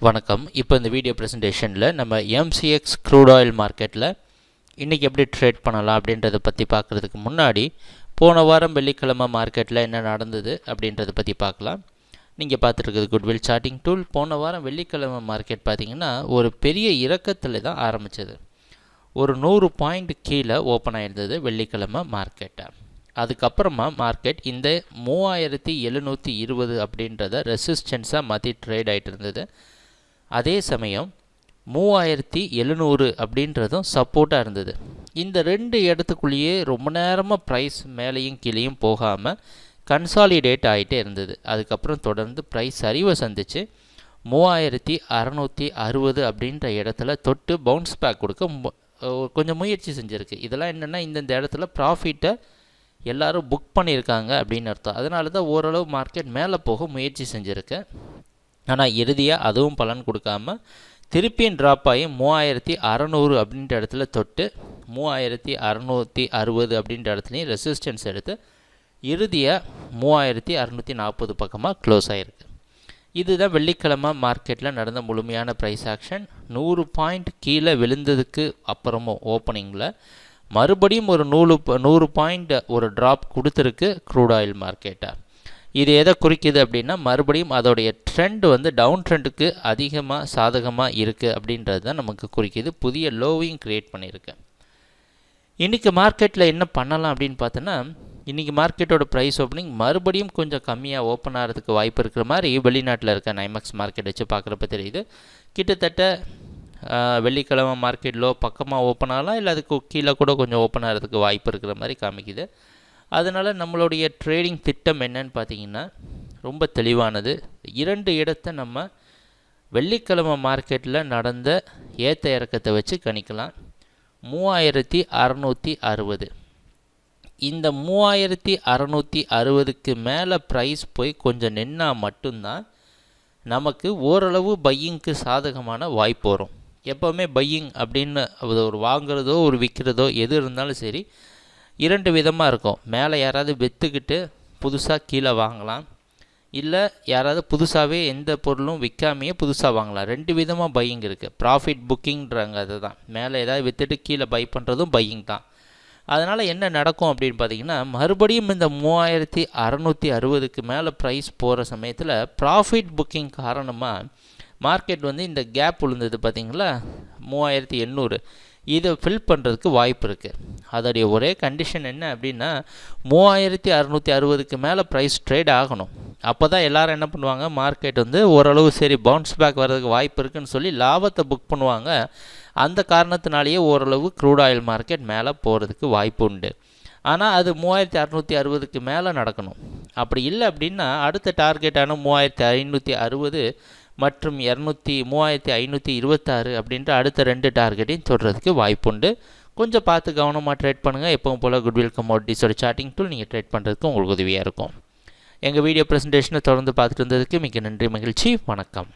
வணக்கம். இப்போ இந்த வீடியோ ப்ரெசன்டேஷனில் நம்ம எம்சிஎக்ஸ் க்ரூட் ஆயில் மார்க்கெட்டில் இன்றைக்கி எப்படி ட்ரேட் பண்ணலாம் அப்படின்றத பற்றி பார்க்குறதுக்கு முன்னாடி போன வாரம் வெள்ளிக்கிழமை மார்க்கெட்டில் என்ன நடந்தது அப்படின்றத பற்றி பார்க்கலாம். நீங்கள் பார்த்துருக்குது குட்வில் சார்ட்டிங் டூல். போன வாரம் வெள்ளிக்கிழமை மார்க்கெட் பார்த்திங்கன்னா ஒரு பெரிய இறக்கத்தில் தான் ஆரம்பித்தது. ஒரு 100 பாயிண்ட் கீழே ஓப்பன் ஆகிருந்தது வெள்ளிக்கிழமை மார்க்கெட்டை. அதுக்கப்புறமா மார்க்கெட் இந்த 3720 அப்படின்றத ரெசிஸ்டன்ஸாக மாற்றி ட்ரேட் ஆகிட்டு இருந்தது. அதே சமயம் 3700 அப்படின்றதும் சப்போர்ட்டாக இருந்தது. இந்த ரெண்டு இடத்துக்குள்ளேயே ரொம்ப நேரமாக ப்ரைஸ் மேலேயும் கீழேயும் போகாமல் கன்சாலிடேட் ஆகிட்டே இருந்தது. அதுக்கப்புறம் தொடர்ந்து ப்ரைஸ் சரிவை சந்திச்சு 3660 அப்படின்ற இடத்துல தொட்டு பவுன்ஸ் பேக் கொடுக்க கொஞ்சம் முயற்சி செஞ்சுருக்கு. இதெல்லாம் என்னென்னா இந்த இடத்துல ப்ராஃபிட்டை எல்லோரும் புக் பண்ணியிருக்காங்க அப்படின்னு அர்த்தம். அதனால தான் ஓரளவு மார்க்கெட் மேலே போக முயற்சி செஞ்சுருக்கு. ஆனால் இறுதியாக அதுவும் பலன் கொடுக்காம திருப்பியும் ட்ராப் ஆகி 3600 அப்படின்ற இடத்துல தொட்டு 3660 அப்படின்ற இடத்துலையும் ரெசிஸ்டன்ஸ் எடுத்து இறுதியாக 3640 பக்கமாக க்ளோஸ் ஆகிருக்கு. இதுதான் வெள்ளிக்கிழமை மார்க்கெட்டில் நடந்த முழுமையான ப்ரைஸ் ஆக்ஷன். 100 பாயிண்ட் கீழே விழுந்ததுக்கு அப்புறமும் ஓப்பனிங்கில் மறுபடியும் ஒரு 100 பாயிண்ட் ஒரு ட்ராப் கொடுத்துருக்கு க்ரூட் ஆயில் மார்க்கெட்டை. இது எதை குறிக்குது அப்படின்னா மறுபடியும் அதோடைய ட்ரெண்ட் டவுன் ட்ரெண்டுக்கு அதிகமாக சாதகமாக இருக்குது அப்படின்றது தான் நமக்கு குறிக்குது. புதிய லோவையும் க்ரியேட் பண்ணியிருக்கு. இன்றைக்கி மார்க்கெட்டில் என்ன பண்ணலாம் அப்படின்னு பார்த்தோன்னா, இன்றைக்கி மார்க்கெட்டோட ப்ரைஸ் ஓப்பனிங் மறுபடியும் கொஞ்சம் கம்மியாக ஓப்பன் ஆகிறதுக்கு வாய்ப்பு இருக்கிற மாதிரி வெளிநாட்டில் இருக்க நைமேக்ஸ் மார்க்கெட் வச்சு பார்க்குறப்ப தெரியுது. கிட்டத்தட்ட வெள்ளிக்கிழமை மார்க்கெட் லோ பக்கமாக ஓப்பன் ஆகலாம், இல்லை அதுக்கு கீழே கூட கொஞ்சம் ஓப்பன் ஆகிறதுக்கு வாய்ப்பு இருக்கிற மாதிரி காமிக்குது. அதனால் நம்மளுடைய ட்ரேடிங் திட்டம் என்னன்னு பார்த்தீங்கன்னா ரொம்ப தெளிவானது. 2 இடத்தை நம்ம வெள்ளிக்கிழமை மார்க்கெட்டில் நடந்த ஏற்ற இறக்கத்தை வச்சு கணிக்கலாம். 3660 இந்த 3660க்கு மேலே ப்ரைஸ் போய் கொஞ்சம் நின்னா மட்டும்தான் நமக்கு ஓரளவு பையிங்க்கு சாதகமான வாய்ப்பு வரும். எப்போவுமே பையிங் அப்படின்னு ஒரு வாங்குறதோ ஒரு விற்கிறதோ எது இருந்தாலும் சரி 2 விதமாக இருக்கும். மேலே யாராவது விற்றுக்கிட்டு புதுசாக கீழே வாங்கலாம், இல்லை யாராவது புதுசாகவே எந்த பொருளும் விற்காமையே புதுசாக வாங்கலாம். 2 விதமாக பையிங் இருக்குது. ப்ராஃபிட் புக்கிங்கிறாங்க, அதுதான். மேலே ஏதாவது விற்றுட்டு கீழே பை பண்ணுறதும் பையிங் தான். அதனால் என்ன நடக்கும் அப்படின்னு பார்த்தீங்கன்னா மறுபடியும் இந்த 3660க்கு மேலே ப்ரைஸ் போகிற சமயத்தில் ப்ராஃபிட் புக்கிங் காரணமாக மார்க்கெட் இந்த கேப் விழுந்தது பார்த்திங்களா 3800, இதை ஃபில் பண்ணுறதுக்கு வாய்ப்பு இருக்குது. அதோடைய ஒரே கண்டிஷன் என்ன அப்படின்னா 3660க்கு மேலே ப்ரைஸ் ட்ரேட் ஆகணும். அப்போ தான் எல்லோரும் என்ன பண்ணுவாங்க, மார்க்கெட் ஓரளவு சரி பவுன்ஸ் பேக் வர்றதுக்கு வாய்ப்பு இருக்குதுன்னு சொல்லி லாபத்தை புக் பண்ணுவாங்க. அந்த காரணத்தினாலேயே ஓரளவு க்ரூட் ஆயில் மார்க்கெட் மேலே போகிறதுக்கு வாய்ப்பு உண்டு. ஆனால் அது 3660க்கு மேலே நடக்கணும். அப்படி இல்லை அப்படின்னா அடுத்த டார்கெட்டான 3560 மற்றும் 3526 அப்படின்ற அடுத்த 2 டார்கெட்டையும் தொடுறதுக்கு வாய்ப்புண்டு. கொஞ்சம் பார்த்து கவனமாக ட்ரேட் பண்ணுங்கள். எப்பவும் போல் குட்வில் கமோடிட்டிஸோட சார்ட்டிங் டூல் நீங்கள் ட்ரேட் பண்ணுறதுக்கு உங்களுக்கு உதவியாக இருக்கும். எங்கள் வீடியோ ப்ரெசன்டேஷனை தொடர்ந்து பார்த்துட்டு வந்ததுக்கு மிக நன்றி, மகிழ்ச்சி, வணக்கம்.